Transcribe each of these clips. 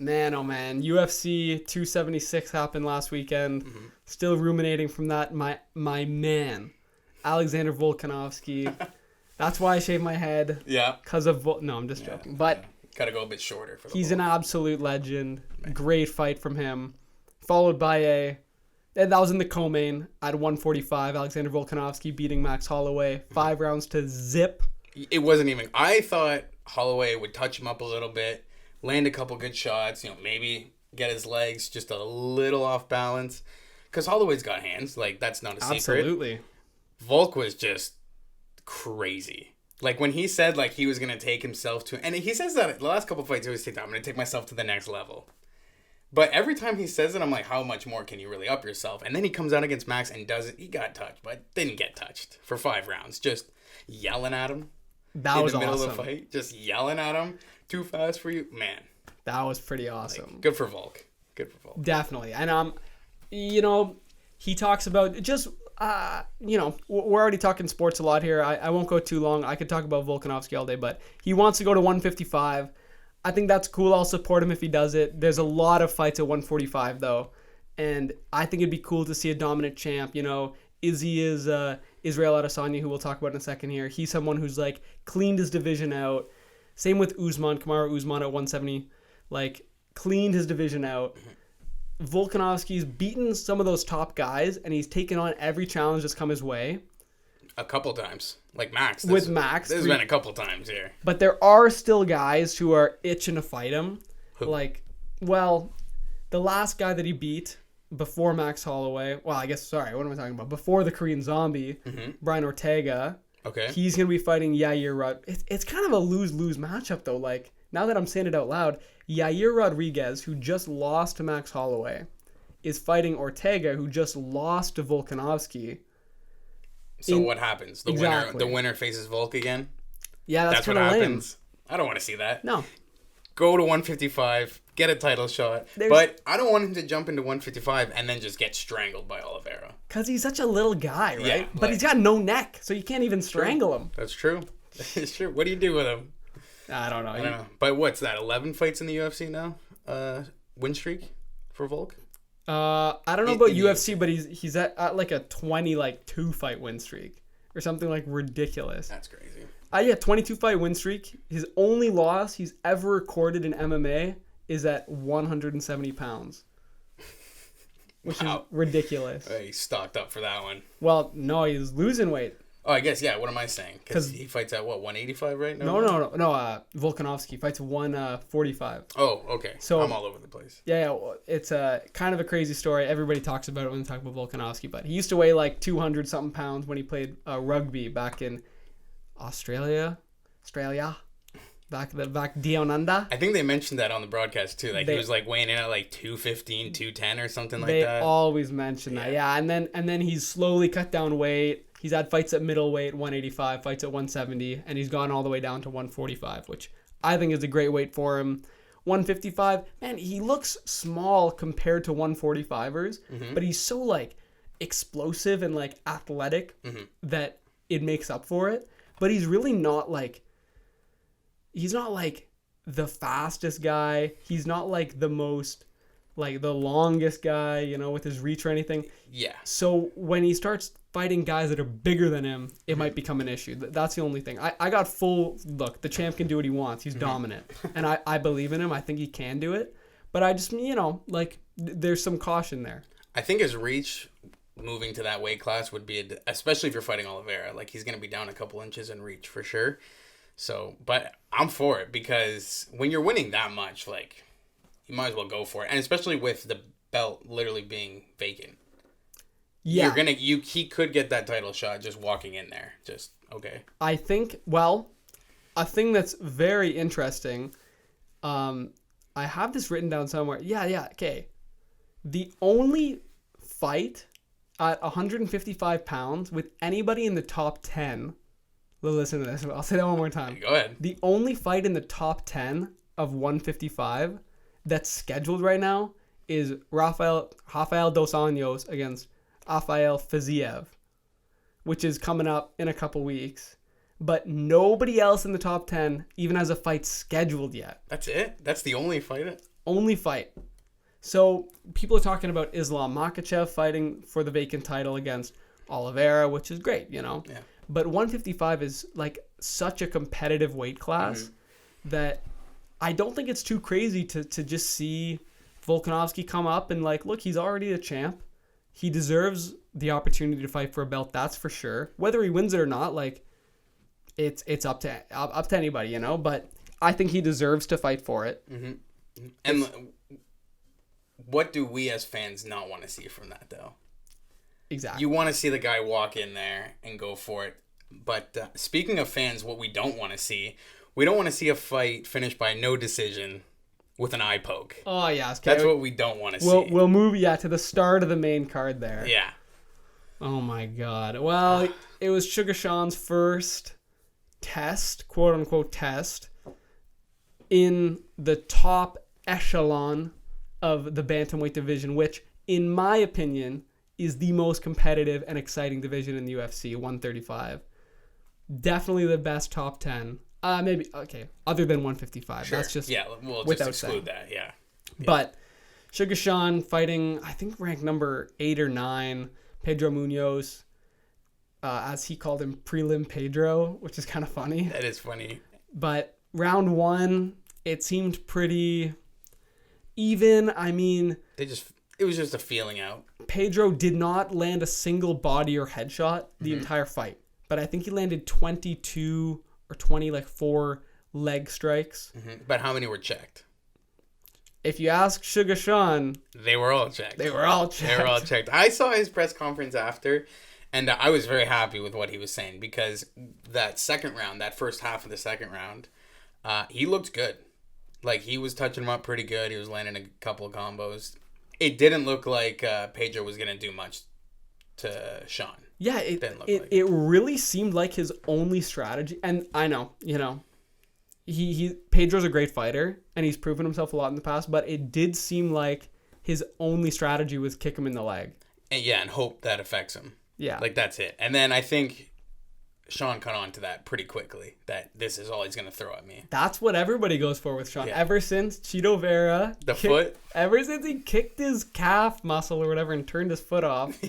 Man, oh man. UFC 276 happened last weekend. Mm-hmm. Still ruminating from that. My man, Alexander Volkanovsky. That's why I shaved my head. Yeah. Because of... No, I'm just joking. But Gotta go a bit shorter. For the he's Volk. an absolute legend. Man. Great fight from him. Followed by that was in the co-main at 145. Alexander Volkanovsky beating Max Holloway. 5 rounds to zip. It wasn't even... I thought Holloway would touch him up a little bit, land a couple good shots, maybe get his legs just a little off balance. Because Holloway's got hands. Like, that's not a secret. Absolutely. Volk was just crazy. Like, when he said, like, he was going to take himself to... And he says that the last couple fights, he always says, I'm going to take myself to the next level. But every time he says it, I'm like, how much more can you really up yourself? And then he comes out against Max and does it. He got touched, but didn't get touched for 5 rounds. Just yelling at him. That was awesome. In the middle of the fight. Just yelling at him. Too fast for you. Man. That was pretty awesome. Like, good for Volk. Good for Volk. Definitely. And, he talks about just... we're already talking sports a lot here. I won't go too long. I could talk about Volkanovski all day, but he wants to go to 155. I think that's cool. I'll support him if he does it. There's a lot of fights at 145, though, and I think it'd be cool to see a dominant champ. Izzy is Israel Adesanya, who we'll talk about in a second here. He's someone who's, like, cleaned his division out. Same with Usman, Kamaru Usman at 170, like, cleaned his division out. Volkanovski's beaten some of those top guys, and he's taken on every challenge that's come his way. A couple times. Like Max. There's been a couple times here. But there are still guys who are itching to fight him. Who? Like, well, the last guy that he beat before Max Holloway, what am I talking about? Before the Korean Zombie, Brian Ortega. Okay. He's going to be fighting Yair Rodriguez. It's kind of a lose-lose matchup, though. Like, now that I'm saying it out loud, Yair Rodriguez, who just lost to Max Holloway, is fighting Ortega, who just lost to Volkanovski. So what happens? The winner faces Volk again? Yeah, that's what kind of lame. happens. I don't want to see that. No. Go to 155, get a title shot. But I don't want him to jump into 155 and then just get strangled by Oliveira. Because he's such a little guy, right? Yeah, but he's got no neck, so you can't even strangle him. That's true. It's true. What do you do with him? I don't know. But what's that? 11 fights in the UFC now? Win streak for Volk? I don't know about UFC, but he's at like a 2 fight win streak or something like ridiculous. That's crazy. 22 fight win streak. His only loss he's ever recorded in MMA is at 170 pounds, which is ridiculous. He's stocked up for that one. Well, no, he's losing weight. Oh, I guess, yeah. What am I saying? Because he fights at, 185 right now? No. Volkanovski fights 145. Oh, okay. So I'm all over the place. Yeah. It's kind of a crazy story. Everybody talks about it when they talk about Volkanovski, but he used to weigh like 200-something pounds when he played rugby back in Australia. Back down under. I think they mentioned that on the broadcast too. Like he was like weighing in at like 215, 210 or something like that. They always mention that. Yeah, and then he's slowly cut down weight. He's had fights at middleweight, 185, fights at 170, and he's gone all the way down to 145, which I think is a great weight for him. 155, man, he looks small compared to 145ers, but he's so like explosive and like athletic that it makes up for it. But he's really not like, he's not like the fastest guy. He's not like the most, like the longest guy, with his reach or anything. Yeah. So when he starts fighting guys that are bigger than him, it might become an issue. That's the only thing. I got full, look, the champ can do what he wants. He's dominant. And I believe in him. I think he can do it. But I just, like, there's some caution there. I think his reach moving to that weight class would be, especially if you're fighting Oliveira, like he's going to be down a couple inches in reach for sure. So, but I'm for it because when you're winning that much, like, you might as well go for it. And especially with the belt literally being vacant. Yeah. He could get that title shot just walking in there. Just, okay. I think, well, a thing that's very interesting, I have this written down somewhere. Yeah, okay. The only fight at 155 pounds with anybody in the top 10, listen to this, I'll say that one more time. Go ahead. The only fight in the top 10 of 155 that's scheduled right now is Rafael Dos Anjos against Rafael Fiziev, which is coming up in a couple weeks. But nobody else in the top 10 even has a fight scheduled yet. That's it? That's the only fight? only fight. So people are talking about Islam Makhachev fighting for the vacant title against Oliveira, which is great, you know. Yeah. But 155 is like such a competitive weight class that I don't think it's too crazy to just see Volkanovski come up and like, look, he's already a champ. He deserves the opportunity to fight for a belt, that's for sure. Whether he wins it or not, like, it's up to anybody, you know. But I think he deserves to fight for it. Mm-hmm. And what do we as fans not want to see from that, though? Exactly. You want to see the guy walk in there and go for it. But speaking of fans, what we don't want to see, we don't want to see a fight finished by no decision with an eye poke. Oh, yeah. Okay. That's what we don't want to see. We'll move, to the start of the main card there. Yeah. Oh, my God. Well, it was Sugar Sean's first test, quote-unquote test, in the top echelon of the bantamweight division, which, in my opinion, is the most competitive and exciting division in the UFC, 135. Definitely the best top 10. Maybe, okay, other than 155. Sure. That's just we'll just without exclude saying. that, yeah. But Sugar Sean fighting, I think, ranked number 8 or 9, Pedro Munoz, as he called him, Prelim Pedro, which is kind of funny. That is funny. But round 1, it seemed pretty even. I mean, it was just a feeling out. Pedro did not land a single body or headshot the entire fight. But I think he landed 22 or 20, like 4 leg strikes. Mm-hmm. But how many were checked? If you ask Sugar Sean, they were all checked. They were all checked. I saw his press conference after, and I was very happy with what he was saying because that second round, that first half of the second round, he looked good. Like, he was touching him up pretty good. He was landing a couple of combos. It didn't look like Pedro was going to do much to Sean. Yeah, it really seemed like his only strategy. And I know, you know, Pedro's a great fighter, and he's proven himself a lot in the past, but it did seem like his only strategy was kick him in the leg. And hope that affects him. Yeah. Like, that's it. And then I think Sean caught on to that pretty quickly, that this is all he's going to throw at me. That's what everybody goes for with Sean. Yeah. Ever since Chito Vera. Foot? Ever since he kicked his calf muscle or whatever and turned his foot off.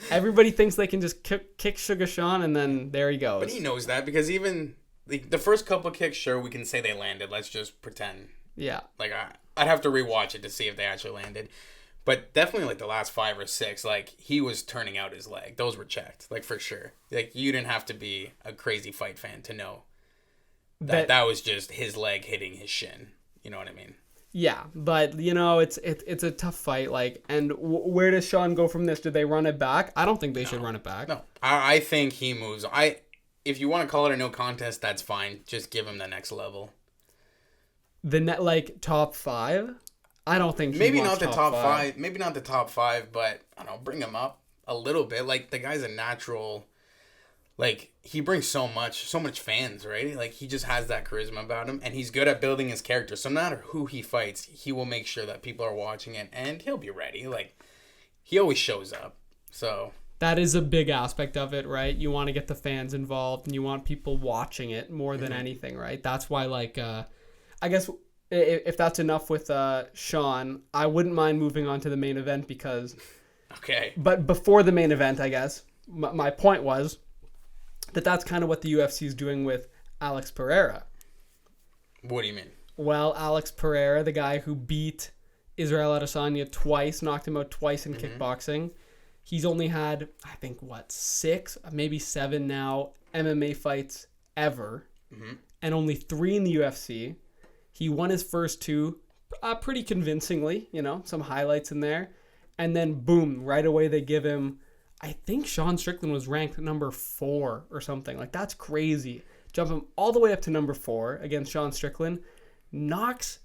Everybody thinks they can just kick Sugar Sean, and then there he goes. But he knows that, because even the first couple of kicks, sure, we can say they landed. Let's just pretend. Yeah. Like, I'd have to rewatch it to see if they actually landed. But definitely, like, the last 5 or 6, like, he was turning out his leg. Those were checked, like, for sure. Like, you didn't have to be a crazy fight fan to know that was just his leg hitting his shin. You know what I mean? Yeah, but, you know, it's a tough fight. Like, and where does Sean go from this? Do they run it back? I don't think they should run it back. No, I think he moves. If you want to call it a no contest, that's fine. Just give him the next level. Top 5? I don't think maybe not the top 5. Maybe not the top 5, but I don't know, bring him up a little bit. Like, the guy's a natural. Like, he brings so much fans, right? Like, he just has that charisma about him, and he's good at building his character. So no matter who he fights, he will make sure that people are watching it, and he'll be ready. Like, he always shows up. So that is a big aspect of it, right? You want to get the fans involved, and you want people watching it more than anything, right? That's why, like, I guess if that's enough with Sean, I wouldn't mind moving on to the main event because. Okay. But before the main event, I guess my point was. That's kind of what the UFC is doing with Alex Pereira. What do you mean? Well, Alex Pereira, the guy who beat Israel Adesanya twice, knocked him out twice in kickboxing. He's only had, I think, 6, maybe 7 now, MMA fights ever. And only 3 in the UFC. He won his first 2 pretty convincingly, you know, some highlights in there. And then, boom, right away they give him... I think Sean Strickland was ranked number 4 or something. Like, that's crazy. Jump him all the way up to number 4 against Sean Strickland. Knocks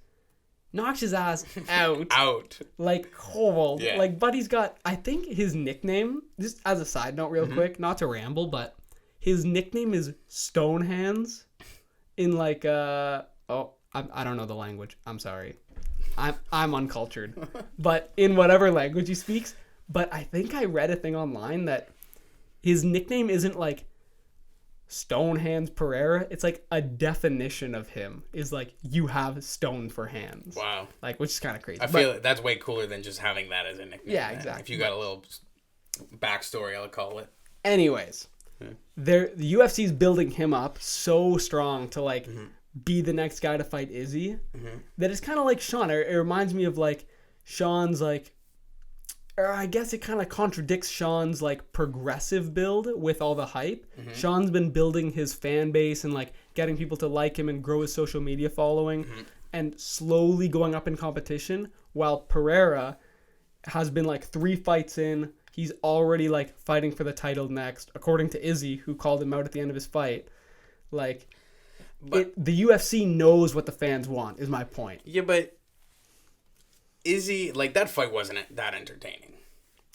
his ass out. Like, oh, yeah. Like, Buddy's got, I think his nickname, just as a side note real quick, not to ramble, but his nickname is Stonehands in like, I don't know the language. I'm sorry. I'm uncultured. But in whatever language he speaks... But I think I read a thing online that his nickname isn't like Stone Hands Pereira, it's like a definition of him is like you have stone for hands. Wow. Like, which is kind of crazy. I feel that's way cooler than just having that as a nickname. Yeah, man. exactly. If you got a little backstory, I'll call it. Anyways, the UFC is building him up so strong to like be the next guy to fight Izzy that it's kind of like Sean. It reminds me of like Sean's like, or I guess it kind of contradicts Sean's like progressive build with all the hype. Sean's been building his fan base and like getting people to like him and grow his social media following and slowly going up in competition, while Pereira has been like 3 fights in. He's already like fighting for the title next, according to Izzy, who called him out at the end of his fight. Like, the UFC knows what the fans want, is my point. Yeah, but Izzy, like, that fight wasn't that entertaining.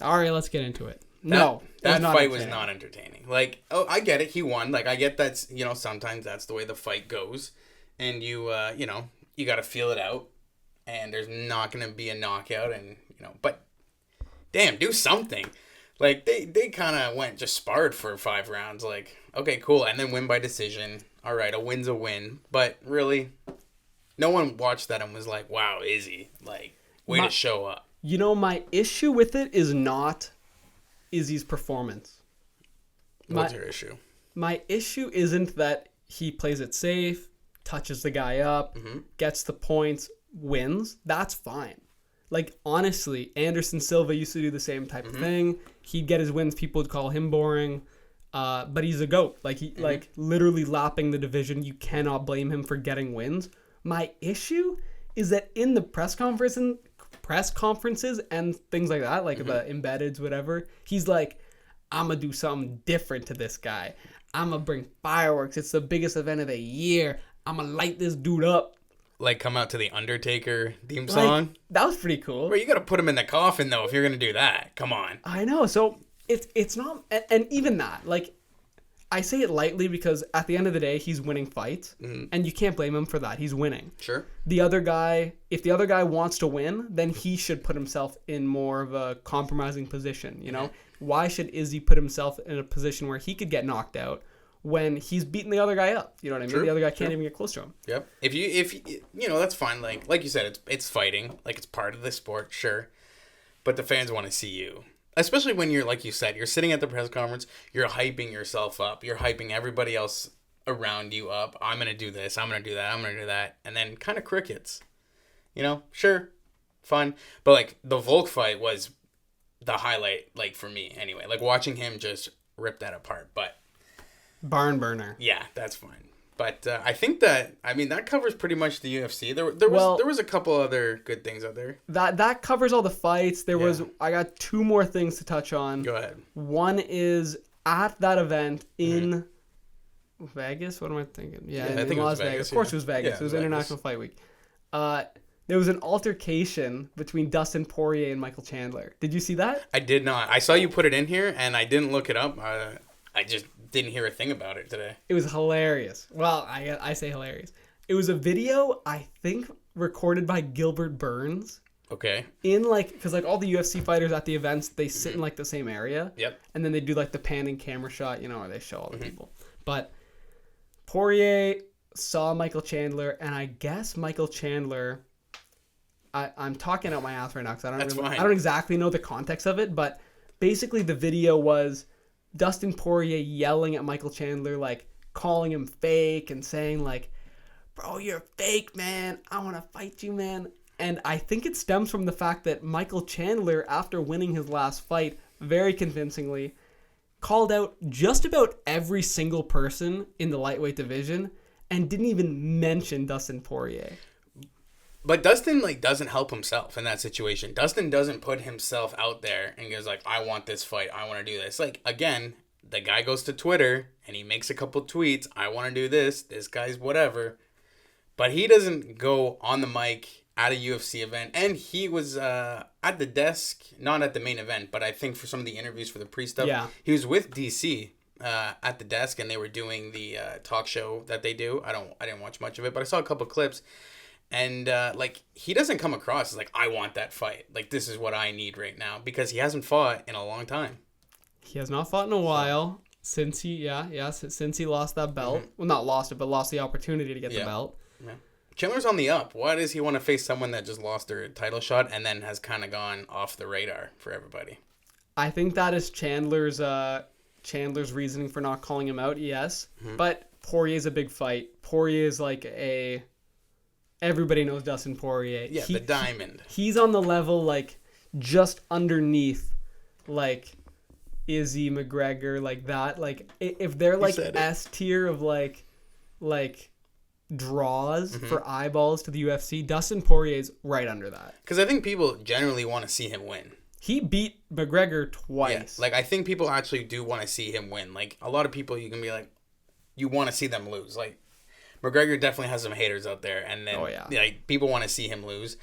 All right, let's get into it. That fight was not entertaining. Like, oh, I get it. He won. Like, I get that's, sometimes that's the way the fight goes. And you got to feel it out. And there's not going to be a knockout. And, but damn, do something. Like, they kind of went, just sparred for 5 rounds. Like, okay, cool. And then win by decision. All right, a win's a win. But really, no one watched that and was like, wow, Izzy, like, way to show up. My issue with it is not Izzy's performance. What's your issue? My issue isn't that he plays it safe, touches the guy up, gets the points, wins. That's fine. Like, honestly, Anderson Silva used to do the same type of thing. He'd get his wins. People would call him boring. But he's a GOAT. Like, he like literally lapping the division. You cannot blame him for getting wins. My issue is that in the press conferences and things like that, like the embeddeds, whatever, he's like, I'm going to do something different to this guy. I'm going to bring fireworks. It's the biggest event of the year. I'm going to light this dude up. Like, come out to the Undertaker theme song? Like, that was pretty cool. Bro, you got to put him in the coffin, though, if you're going to do that. Come on. I know. So it's not, and even that, like, I say it lightly because at the end of the day, he's winning fights, and you can't blame him for that. He's winning. Sure. If the other guy wants to win, then he should put himself in more of a compromising position, Why should Izzy put himself in a position where he could get knocked out when he's beating the other guy up? You know what I mean? True. The other guy can't even get close to him. Yep. If that's fine. Like you said, it's fighting. Like, it's part of the sport, sure. But the fans want to see you. Especially when you're, like you said, you're sitting at the press conference, you're hyping yourself up, you're hyping everybody else around you up. I'm going to do this, I'm going to do that, I'm going to do that. And then kind of crickets. Sure, fun. But, like, the Volk fight was the highlight, like, for me anyway. Like, watching him just rip that apart. But barn burner. Yeah, that's fine. But I think that covers pretty much the UFC. There was a couple other good things out there. That covers all the fights. I got 2 more things to touch on. Go ahead. One is at that event in Vegas. What am I thinking? Yeah, I think in Las it was Vegas. Of course it was Vegas. It was International Fight Week. There was an altercation between Dustin Poirier and Michael Chandler. Did you see that? I did not. I saw you put it in here, and I didn't look it up. I just didn't hear a thing about it today. It was hilarious. Well, I say hilarious. It was a video, I think, recorded by Gilbert Burns. Okay. Because all the UFC fighters at the events, they sit in the same area. Yep. And then they do the panning camera shot, where they show all the people. But Poirier saw Michael Chandler, and I guess Michael Chandler, I'm talking out my ass right now because I don't exactly know the context of it, but basically the video was Dustin Poirier yelling at Michael Chandler, calling him fake and saying, bro, you're fake, man. I want to fight you, man. And I think it stems from the fact that Michael Chandler, after winning his last fight, very convincingly, called out just about every single person in the lightweight division and didn't even mention Dustin Poirier. But Dustin, doesn't help himself in that situation. Dustin doesn't put himself out there and goes, I want this fight. I want to do this. Again, the guy goes to Twitter and he makes a couple tweets. I want to do this. This guy's whatever. But he doesn't go on the mic at a UFC event. And he was at the desk, not at the main event, but I think for some of the interviews for the pre-stuff. Yeah. He was with DC at the desk, and they were doing the talk show that they do. I didn't watch much of it, but I saw a couple clips. And, he doesn't come across as, I want that fight. This is what I need right now. Because he hasn't fought in a long time. He has not fought in a while. since he lost that belt. Well, not lost it, but lost the opportunity to get the belt. Yeah. Chandler's on the up. Why does he want to face someone that just lost their title shot and then has kind of gone off the radar for everybody? I think that is Chandler's reasoning for not calling him out. Yes, but Poirier's a big fight. Poirier is like everybody knows Dustin Poirier. Yeah, the diamond. He's on the level like just underneath like Izzy, McGregor, like that. Like if they're like S tier of like draws for eyeballs to the UFC, Dustin Poirier's right under that. Because I think people generally want to see him win. He beat McGregor twice. Yeah, like I think people actually do want to see him win. Like a lot of people, you can be like, you want to see them lose. Like McGregor definitely has some haters out there, and then like people want to see him lose.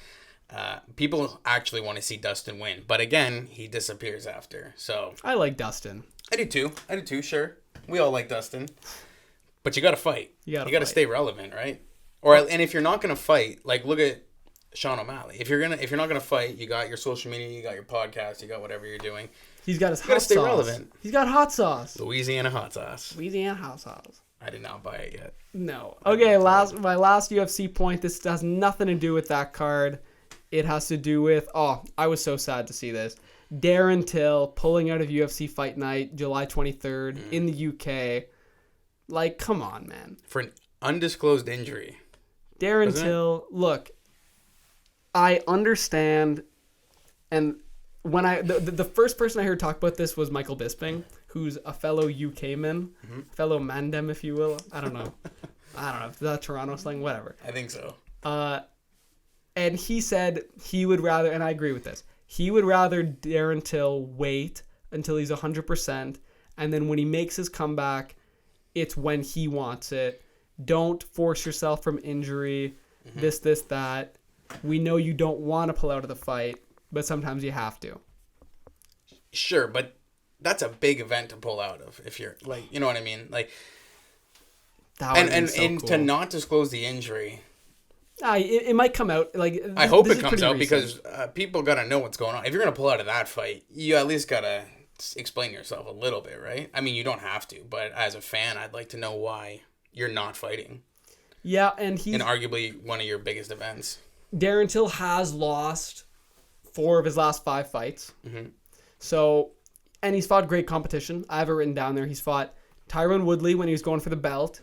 People actually want to see Dustin win, but again, he disappears after. So I like Dustin. I do too. Sure, we all like Dustin, but you got to fight. You got to stay relevant, right? And if you're not gonna fight, like look at Sean O'Malley. If you're not gonna fight, you got your social media, you got your podcast, you got whatever you're doing. He's got his hot sauce. Stay relevant. He's got hot sauce. Louisiana hot sauce. I did not buy it yet. No. Okay, my last UFC point. This has nothing to do with that card. It has to do with, I was so sad to see this. Darren Till pulling out of UFC Fight Night, July 23rd in the UK. Like, come on, man. For an undisclosed injury. Darren Till, look, I understand, and when the first person I heard talk about this was Michael Bisping, who's a fellow UK man, fellow Mandem, if you will. I don't know. Is that Toronto slang? Whatever. I think so. And he said he would rather, and I agree with this, he would rather Darren Till wait until he's 100%, and then when he makes his comeback, it's when he wants it. Don't force yourself from injury, this, that. We know you don't want to pull out of the fight, but sometimes you have to. Sure, but that's a big event to pull out of if you're, like, you know what I mean? Like, and cool. To not disclose the injury... it might come out. Like I hope it comes out because people got to know what's going on. If you're going to pull out of that fight, you at least got to explain yourself a little bit, right? I mean, you don't have to, but as a fan, I'd like to know why you're not fighting. Yeah, and he's... in arguably one of your biggest events. Darren Till has lost 4 of his last 5 fights. So, and he's fought great competition. I have it written down there. He's fought Tyron Woodley when he was going for the belt.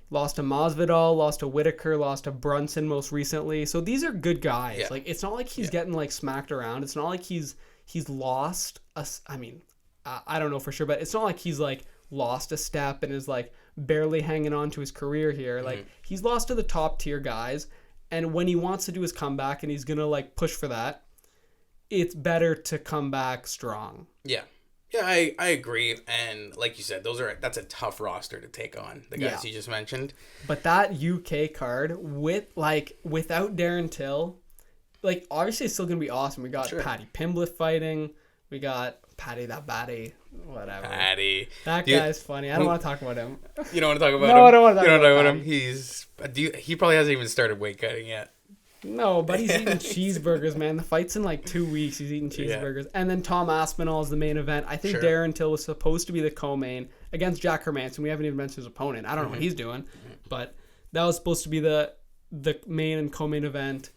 Lost to Masvidal, lost to Whitaker, lost to Brunson most recently. So these are good guys. Yeah. Like it's not like he's getting like smacked around. It's not like he's lost I mean, I don't know for sure, but it's not like he's like lost a step and is like barely hanging on to his career here. Like he's lost to the top tier guys, and when he wants to do his comeback and he's going to like push for that, it's better to come back strong. Yeah. Yeah, I agree, and like you said, that's a tough roster to take on, the guys you just mentioned. But that UK card without Darren Till, like obviously it's still gonna be awesome. We got Paddy Pimblett fighting, we got Paddy whatever. Paddy, that guy's funny. I don't want to talk about him. You don't want to talk about him? No, I don't want to talk about him. He probably hasn't even started weight cutting yet. No, but he's eating cheeseburgers, man. The fight's in like 2 weeks. He's eating cheeseburgers. Yeah. And then Tom Aspinall is the main event. I think Darren Till was supposed to be the co-main against Jack Hermanson. We haven't even mentioned his opponent. I don't know what he's doing. But that was supposed to be the main and co-main event.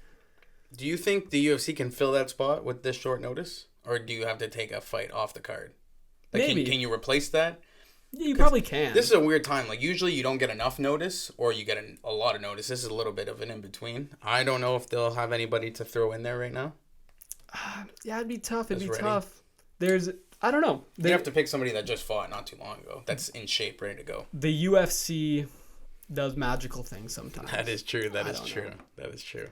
Do you think the UFC can fill that spot with this short notice? Or do you have to take a fight off the card? Like, Maybe. Can you replace that? Yeah, you probably can. This is a weird time. Like, usually you don't get enough notice or you get a lot of notice. This is a little bit of an in-between. I don't know if they'll have anybody to throw in there right now. Yeah, it'd be tough. Tough. I don't know. You have to pick somebody that just fought not too long ago. That's in shape, ready to go. The UFC does magical things sometimes. That is true. That is true.